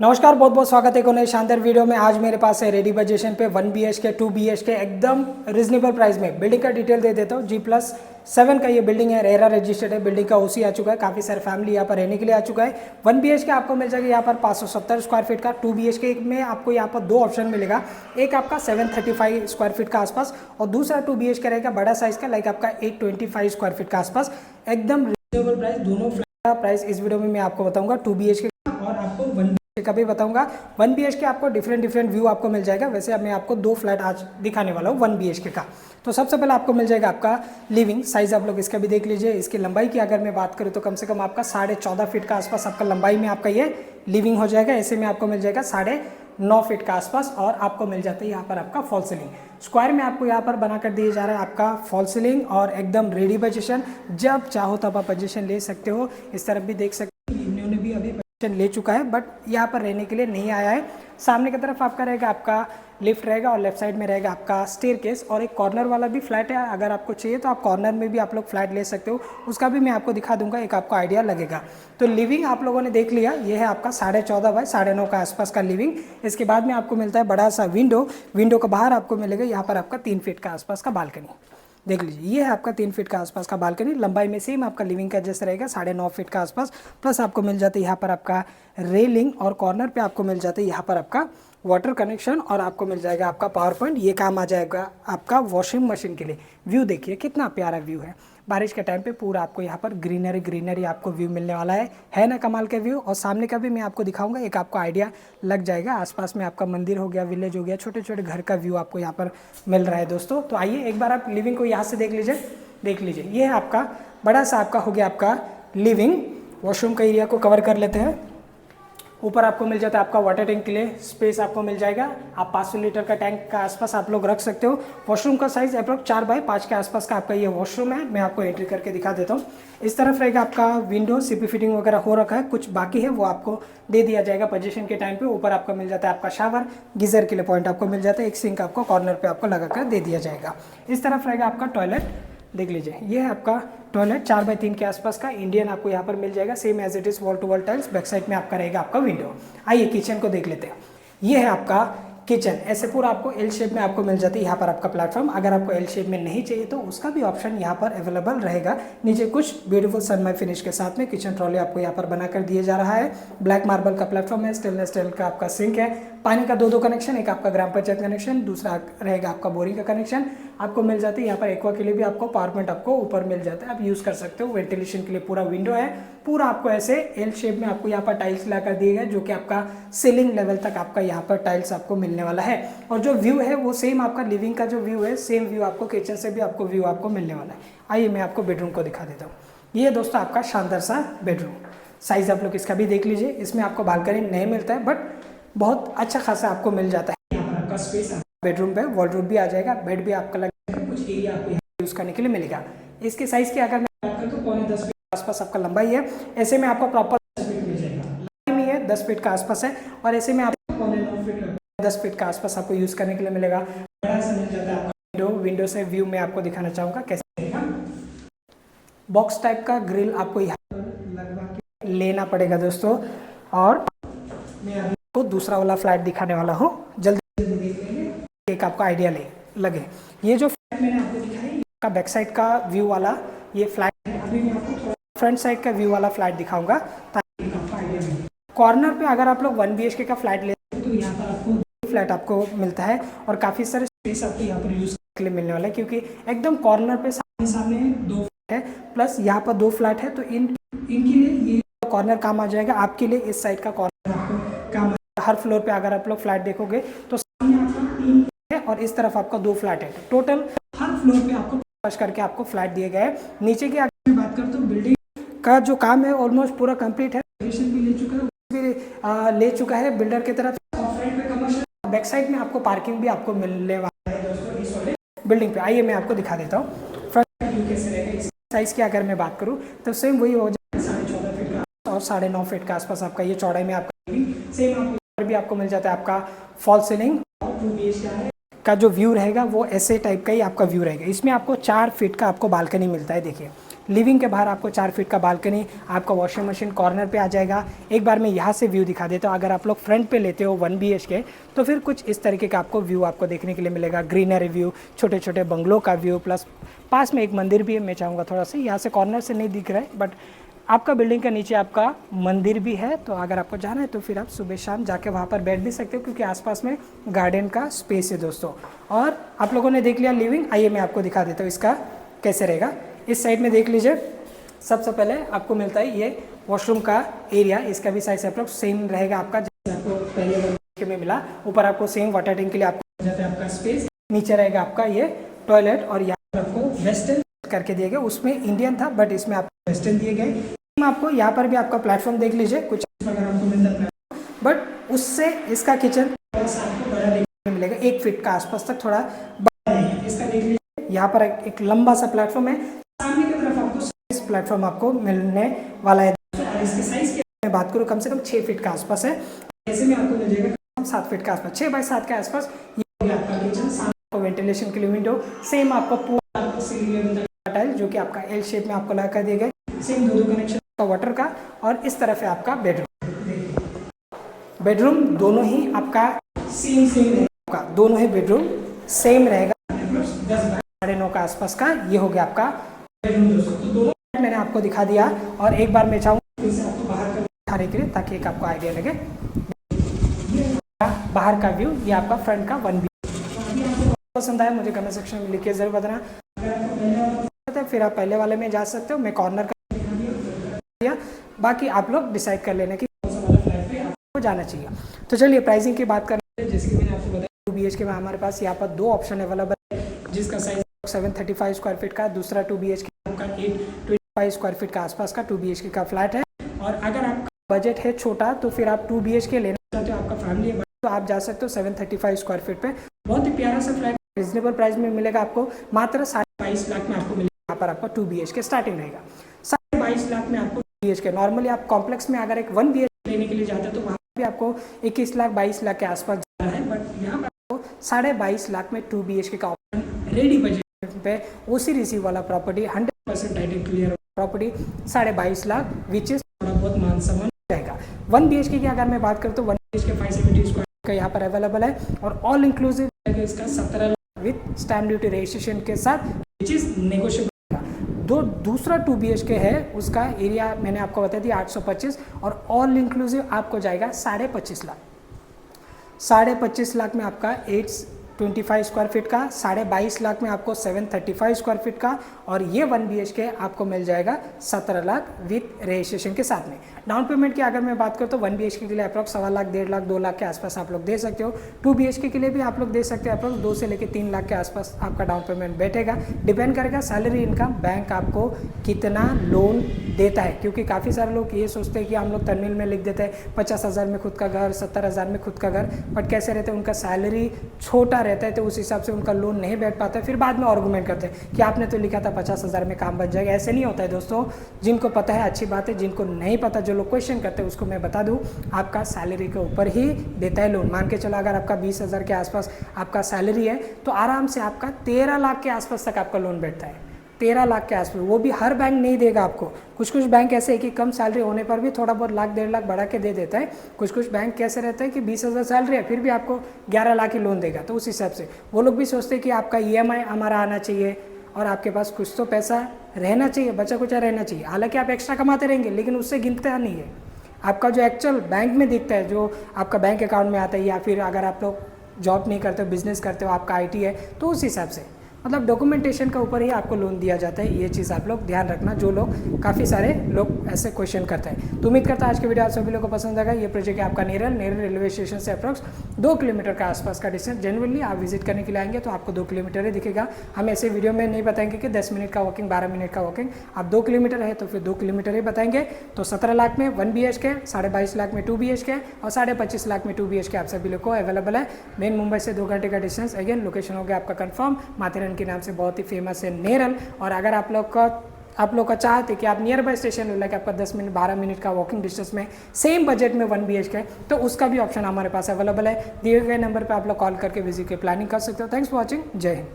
नमस्कार, बहुत बहुत स्वागत है एक नए शानदार वीडियो में। आज मेरे पास है रेडी बजेशन पे 1 BHK 2 BHK एकदम रिजनेबल प्राइस में बिल्डिंग का डिटेल दे देता हूँ। G+7 का ये बिल्डिंग है, रेरा रजिस्टर्ड है, बिल्डिंग का ओसी आ चुका है, काफ़ी सारे फैमिली यहाँ पर रहने के लिए आ चुका है। 1 BHK आपको मिल जाएगा यहाँ पर 570 स्क्वायर फीट का। 2 BHK में आपको यहाँ पर दो ऑप्शन मिलेगा, एक आपका 735 स्क्वायर फीट का आसपास और दूसरा 2 BHK रहेगा बड़ा साइज का, लाइक आपका 825 स्क्वायर फीट का आसपास। एकदम रिजनेबल प्राइस, दोनों फ्लैट का प्राइस इस वीडियो में मैं आपको बताऊंगा। 2 BHK और आपको 1 BHK का भी बताऊंगा। 1 BHK आपको डिफरेंट व्यू आपको मिल जाएगा। वैसे अब मैं आपको दो फ्लैट आज दिखाने वाला हूँ 1 BHK का। तो सबसे पहले आपको मिल जाएगा आपका लिविंग साइज, आप लोग इसका भी देख लीजिए। इसकी लंबाई की अगर मैं बात करूँ तो कम से कम आपका 14.5 फीट का आसपास आपका लंबाई में आपका ये लिविंग हो जाएगा। ऐसे में आपको मिल जाएगा 9.5 फीट का आसपास और आपको मिल जाता है यहाँ पर आपका फॉल सीलिंग। स्क्वायर में आपको यहाँ पर बनाकर दिया जा रहा है आपका फॉल सीलिंग और एकदम रेडी पोजीशन। जब चाहो तब आप पोजीशन ले सकते हो। इस तरफ भी देख सकते हो, इन्होंने भी अभी ले चुका है बट यहाँ पर रहने के लिए नहीं आया है। सामने की तरफ आपका रहेगा आपका लिफ्ट रहेगा और लेफ्ट साइड में रहेगा आपका स्टेयरकेस और एक कॉर्नर वाला भी फ्लैट है। अगर आपको चाहिए तो आप कॉर्नर में भी आप लोग फ्लैट ले सकते हो, उसका भी मैं आपको दिखा दूंगा, एक आपको आइडिया लगेगा। तो लिविंग आप लोगों ने देख लिया, ये है आपका 14.5 बाय 9.5 का आसपास का लिविंग। इसके बाद में आपको मिलता है बड़ा सा विंडो के बाहर आपको मिलेगा यहाँ पर आपका 3 फीट का आसपास का बालकनी। देख लीजिए, ये है आपका 3 फीट का आसपास का बालकनी। लंबाई में सेम आपका लिविंग का जैसा रहेगा 9.5 फीट का आसपास। प्लस आपको मिल जाता है यहाँ पर आपका रेलिंग और कॉर्नर पे आपको मिल जाता है यहाँ पर आपका वाटर कनेक्शन और आपको मिल जाएगा आपका पावर पॉइंट। ये काम आ जाएगा आपका वॉशिंग मशीन के लिए। व्यू देखिए कितना प्यारा व्यू है। बारिश के टाइम पे पूरा आपको यहाँ पर ग्रीनरी आपको व्यू मिलने वाला है ना कमाल का व्यू। और सामने का भी मैं आपको दिखाऊंगा, एक आपको आइडिया लग जाएगा। आसपास में आपका मंदिर हो गया, विलेज हो गया, छोटे छोटे घर का व्यू आपको यहाँ पर मिल रहा है दोस्तों। तो आइए एक बार आप लिविंग को यहाँ से देख लीजिए। ये है आपका बड़ा सा आपका हो गया आपका लिविंग। वॉशरूम का एरिया को कवर कर लेते हैं। ऊपर आपको मिल जाता है आपका वाटर टैंक के लिए स्पेस आपको मिल जाएगा। आप 500 लीटर का टैंक का आसपास आप लोग रख सकते हो। वॉशरूम का साइज अप्रोक्स 4 बाय 5 के आसपास का आपका ये वॉशरूम है। मैं आपको एंट्री करके दिखा देता हूँ। इस तरफ रहेगा आपका विंडो, सीपी फिटिंग वगैरह हो रखा है, कुछ बाकी है वो आपको दे दिया जाएगा पोजीशन के टाइम पे। ऊपर आपको मिल जाता है आपका शावर, गीजर के लिए पॉइंट आपको मिल जाता है, एक सिंक आपको कॉर्नर पे आपको लगा कर दे दिया जाएगा। इस तरफ रहेगा आपका टॉयलेट, देख लीजिए, ये है आपका टॉयलेट 4 बाय 3 के आसपास का इंडियन आपको यहाँ पर मिल जाएगा। Same as it is wall to wall tiles. Back side में आपका रहेगा आपका विंडो। आइए किचन को देख लेते हैं। ये है आपका किचन। ऐसे पूरा आपको एल शेप में आपको मिल जाती है यहाँ पर आपका प्लेटफॉर्म। अगर आपको एल शेप में नहीं चाहिए तो उसका भी ऑप्शन यहाँ पर अवेलेबल रहेगा। नीचे कुछ ब्यूटीफुल सनमाई फिनिश के साथ में किचन ट्रॉली आपको यहाँ पर बनाकर दिया जा रहा है। ब्लैक मार्बल का प्लेटफॉर्म है, स्टेनलेस स्टील का आपका सिंक है, पानी का दो कनेक्शन, एक आपका ग्राम पंचायत कनेक्शन, दूसरा रहेगा आपका बोरिंग का कनेक्शन आपको मिल जाती है। यहाँ पर एक्वा के लिए भी आपको पावर पॉइंट आपको ऊपर मिल जाता है, आप यूज़ कर सकते हो। वेंटिलेशन के लिए पूरा विंडो है। पूरा आपको ऐसे एल शेप में आपको यहाँ पर टाइल्स लाकर दिए गए, जो कि आपका सीलिंग लेवल तक आपका यहाँ पर टाइल्स आपको मिलने वाला है। और जो व्यू है वो सेम आपका लिविंग का जो व्यू है, सेम व्यू आपको किचन से भी आपको व्यू आपको मिलने वाला है। आइए मैं आपको बेडरूम को दिखा देता हूँ। ये दोस्तों आपका शानदार सा बेडरूम। साइज आप लोग इसका भी देख लीजिए। इसमें आपको बालकनी नहीं मिलता है बट बहुत अच्छा खासा आपको मिल जाता है। यहाँ पर आपका स्पेस बेडरूम पे वॉलरूम भी आ जाएगा, बेड भी आपका लगेगा, कुछ एरिया आपको यूज़ करने के लिए मिलेगा। इसके साइज की अगर मैं बात करूँ तो 9.5 फीट के आसपास आपका लंबाई है। ऐसे में आपको प्रॉपर 10 फीट मिल जाएगा। लंबाई में है 10 फीट का आसपास है और ऐसे में आपको 9.5 फीट 10 फीट का आसपास आपको यूज़ करने के लिए मिलेगा। बड़ा सा मिल जाता है आपका विंडो से व्यू में आपको दिखाना चाहूँगा कैसे रहेगा। बॉक्स टाइप का ग्रिल आपको यहाँ पर लगवा के लेना पड़ेगा दोस्तों। और मैं आपको दूसरा वाला फ्लैट दिखाने वाला हूँ, जल्दी देख लेंगे, एक आपका आइडिया लगे। ये जो फ्लैट मैंने आपको दिखाई, इसका बैक साइड का व्यू वाला ये फ्लैट है। अभी मैं आपको फ्रंट साइड का व्यू वाला फ्लैट दिखाऊंगा ताकि आपका आइडिया मिले। कॉर्नर पे अगर आप लोग 1 BHK का फ्लैट लेते हैं तो यहाँ पर आपको फ्लैट आपको मिलता है और काफ़ी सारे स्पेस आपको यहाँ पर यूज़ करने के लिए मिलने वाला है, क्योंकि एकदम कॉर्नर पे सामने 2 फ्लैट है, प्लस यहाँ पर 2 फ्लैट है। तो इनके लिए ये कॉर्नर काम आ जाएगा। आपके लिए इस साइड का कॉर्नर आपको काम, हर फ्लोर पे अगर आप लोग फ्लैट देखोगे तो सामने आपका 3 है और इस तरफ आपका 2 फ्लैट है। टोटल हर फ्लोर पे आपको फर्श करके आपको फ्लैट दिए गए। नीचे की अगर मैं बात करता हूँ, बिल्डिंग का जो काम है ऑलमोस्ट पूरा कंप्लीट है, भी ले चुका है बिल्डर की तरफ। फ्रंट पे कमर्शियल, बैक साइड में आपको पार्किंग भी आपको मिलने वाला है दोस्तों इस वाले बिल्डिंग पे। आइए मैं आपको दिखा देता हूँ फ्रंट व्यू कैसे रहेगा। इस साइज की अगर मैं बात करूँ तो सेम वही हो जाएगा 14.5 फीट का और 9.5 फीट का आसपास आपका ये चौड़ाई में आपका सेम आपको भी आपको मिल जाता है आपका फॉल सीलिंग। 2 BHK का जो व्यू रहेगा वो ऐसे टाइप का ही आपका व्यू रहेगा। इसमें आपको 4 फीट का आपको बालकनी मिलता है। देखिए लिविंग के बाहर आपको 4 फीट का बालकनी, आपका वॉशिंग मशीन कॉर्नर पे आ जाएगा। एक बार मैं यहाँ से व्यू दिखा देता हूँ। अगर आप लोग फ्रंट पे लेते हो 1 BHK तो फिर कुछ इस तरीके का आपको व्यू आपको देखने के लिए मिलेगा। ग्रीनरी व्यू, छोटे छोटे बंगलों का व्यू, प्लस पास में एक मंदिर भी है। मैं चाहूँगा थोड़ा सा यहाँ से कॉर्नर से नहीं दिख रहा है, बट आपका बिल्डिंग के नीचे आपका मंदिर भी है। तो अगर आपको जाना है तो फिर आप सुबह शाम जाके वहाँ पर बैठ भी सकते हो, क्योंकि आसपास में गार्डन का स्पेस है दोस्तों। और आप लोगों ने देख लिया लिविंग, आइए मैं आपको दिखा देता हूँ इसका कैसे रहेगा। इस साइड में देख लीजिए, सबसे पहले आपको मिलता है ये वॉशरूम का एरिया। इसका भी साइज अप्रोक्स सेम रहेगा आपका जैसे आपको पहले में मिला। ऊपर आपको सेम वाटर टैंक के लिए आपको जाता है आपका स्पेस। नीचे रहेगा आपका ये टॉयलेट, और यहाँ पर आपको वेस्टर्न करके दिए गए, उसमें इंडियन था बट इसमें आपको वेस्टर्न दिए गए। आपको यहाँ पर भी आपका प्लेटफॉर्म देख लीजिए, कुछ अगर आपको मिलता है बट उससे इसका किचन आपको बड़ा देखने मिलेगा, 1 फीट का आसपास तक थोड़ा बड़ा है। इसका देख लीजिए, यहाँ पर एक लंबा सा प्लेटफॉर्म है। सामने की तरफ आपको इस प्लेटफॉर्म आपको मिलने वाला है। और इसके साइज की मैं बात करूँ, कम से कम 6 फीट का आसपास है। ऐसे में आपको मिल जाएगा 7 फीट का आसपास, 6 बाई 7 के आसपास। ये आपका किचन, सामने वेंटिलेशन के लिए विंडो, सेम आपको पूरा टाइल जो कि आपका एल शेप में आपको लगा दिए गए, सेम 2 कनेक्शन का वाटर का। और इस तरफ है आपका बेडरूम दोनों ही आपका सेम रहेगा, दोनों ही बेडरूम सेम रहेगा। 10-9.5 का आसपास का ये हो गया आपका बेडरूम दोस्तों। तो दोनों मैंने आपको दिखा दिया, और एक बार मैं चाहूँगा इसे आपको बाहर का दिखाने के लिए, ताकि एक आपको आइडिया लगे। बाहर का व्यू, ये आपका फ्रंट का 1 BHK पसंद आया मुझे कमेंट सेक्शन में लिख के जरूर बताना। फिर आप पहले वाले में जा सकते हो, मैं कॉर्नर का दिया, बाकी आप लोग डिसाइड कर लेना कि कौन सा वाला फ्लैट पे आपको जाना चाहिए। तो चलिए प्राइसिंग की बात करते हैं। जैसे कि मैंने आपको बताया 2 BHK में हमारे पास यहाँ पर 2 ऑप्शन अवेलेबल है, जिसका साइज 735 स्क्वायर फीट का, दूसरा 2 BHK का 825 स्क्वायर फीट का आसपास का 2 BHK का फ्लैट है। और अगर आपका बजट है छोटा तो फिर आप 2 BHK लेना चाहते हो, आपका फैमिली है तो आप जा सकते हो 735 स्क्वायर फीट पे। बहुत ही प्यारा सा फ्लैट रिजनेबल प्राइस में मिलेगा आपको, मात्र 22.5 लाख में आपको मिलेगा। यहाँ पर आपका 2 BHK स्टार्टिंग रहेगा 22.5 लाख में आपको 2 BHK। नॉर्मली आप कॉम्प्लेक्स में अगर एक 1 BHK लेने के लिए जाते हैं तो वहाँ भी आपको 21 लाख 22 लाख के आसपास जाना है, बट यहाँ पर आपको 22.5 लाख में 2 BHK का ऑप्शन रेडी बजट पे ओसी रिसीव वाला property, 100% title clear property 22.5 lakh, which is थोड़ा बहुत मान सम्मान रहेगा। 1 BHK की अगर मैं बात करूँ तो 1 BHK 570 स्क्वायर का यहाँ पर अवेलेबल है, और ऑल इंक्लूसिव इसका 17 lakh with stamp duty registration के साथ, विच इज नेगोशिएबल। दूसरा 2 BHK है, उसका एरिया मैंने आपको बता दिया 825, और ऑल इंक्लूसिव आपको जाएगा 25.5 लाख। 25.5 लाख में आपका 825 स्क्वायर फीट का, 22.5 लाख में आपको 735 स्क्वायर फीट का, और ये 1 BHK आपको मिल जाएगा 17 लाख विथ रजिस्ट्रेशन के साथ में। डाउन पेमेंट की अगर मैं बात करूँ तो 1 BHK के लिए अप्रॉक्स 1.25 लाख 1.5 लाख 2 लाख के आसपास आप लोग दे सकते हो। 2 BHK के लिए भी आप लोग दे सकते हो, अप्रॉक्स 2 से लेकर 3 लाख के आसपास आपका डाउन पेमेंट बैठेगा। डिपेंड करेगा सैलरी इनकम, बैंक आपको कितना लोन देता है, क्योंकि काफ़ी सारे लोग ये सोचते हैं कि हम लोग तमिल में लिख देते हैं 50,000 में खुद का घर, 70,000 में खुद का घर, बट कैसे रहते हैं उनका सैलरी छोटा रहता है तो उस हिसाब से उनका लोन नहीं बैठ पाता है। फिर बाद में आर्गूमेंट करते हैं कि आपने तो लिखा था 50,000 में काम बन जाएगा। ऐसे नहीं होता है दोस्तों, जिनको पता है अच्छी बात है, जिनको नहीं पता, जो लोग क्वेश्चन करते हैं उसको मैं बता दूं, आपका सैलरी के ऊपर ही देता है लोन। मान के चलो अगर आपका 20,000 के आसपास आपका सैलरी है तो आराम से आपका 13 लाख के आसपास तक आपका लोन बैठता है। 13 लाख के आसपास, वो भी हर बैंक नहीं देगा आपको। कुछ कुछ बैंक ऐसे है कि कम सैलरी होने पर भी थोड़ा बहुत लाख 1.5 लाख बढ़ा के दे देता है। कुछ कुछ बैंक कैसे रहता है कि 20,000 सैलरी है फिर भी आपको 11 लाख ही लोन देगा। तो उस हिसाब से वो लोग भी सोचते हैं कि आपका EMI हमारा आना चाहिए और आपके पास कुछ तो पैसा रहना चाहिए, बचा कुचा रहना चाहिए। हालांकि आप एक्स्ट्रा कमाते रहेंगे लेकिन उससे गिनता नहीं है। आपका जो एक्चुअल बैंक में दिखता है, जो आपका बैंक अकाउंट में आता है, या फिर अगर आप लोग जॉब नहीं करते हो, बिजनेस करते हो, आपका IT है, तो उस हिसाब से मतलब डॉक्यूमेंटेशन का ऊपर ही आपको लोन दिया जाता है। ये चीज़ आप लोग ध्यान रखना, जो लोग काफ़ी सारे लोग ऐसे क्वेश्चन करते हैं। तो उम्मीद करता है आज की वीडियो आप सभी लोगों को पसंद आएगा। ये प्रोजेक्ट है आपका नेरल रेलवे स्टेशन से अप्रॉक्स 2 किलोमीटर का आसपास का डिस्टेंस। जनरली आप विजिट करने के लिए आएंगे तो आपको 2 किलोमीटर ही दिखेगा। हम ऐसे वीडियो में नहीं बताएंगे कि 10 मिनट का वॉकिंग, 12 मिनट का वॉकिंग। आप 2 किलोमीटर है तो फिर 2 किलोमीटर ही बताएंगे। तो 17 लाख में 1 BHK, 22.5 लाख में 2 BHK और 25.5 लाख में 2 BHK आप सभी लोग को अवेलेबल है। मेन मुंबई से 2 घंटे का डिस्टेंस। अगेन लोकेशन हो गया आपका कंफर्म, माथेरन के नाम से बहुत ही फेमस है नेरल। और अगर आप लोग का चाहते कि आप नियर बाय स्टेशन हो, लाइक आपका 10 मिनट 12 मिनट का वॉकिंग डिस्टेंस में सेम बजट में 1 BHK है, तो उसका भी ऑप्शन हमारे पास अवेलेबल है। दिए गए नंबर पे आप लोग कॉल करके विजिट की प्लानिंग कर सकते हो। Thanks for watching. जय हिंद।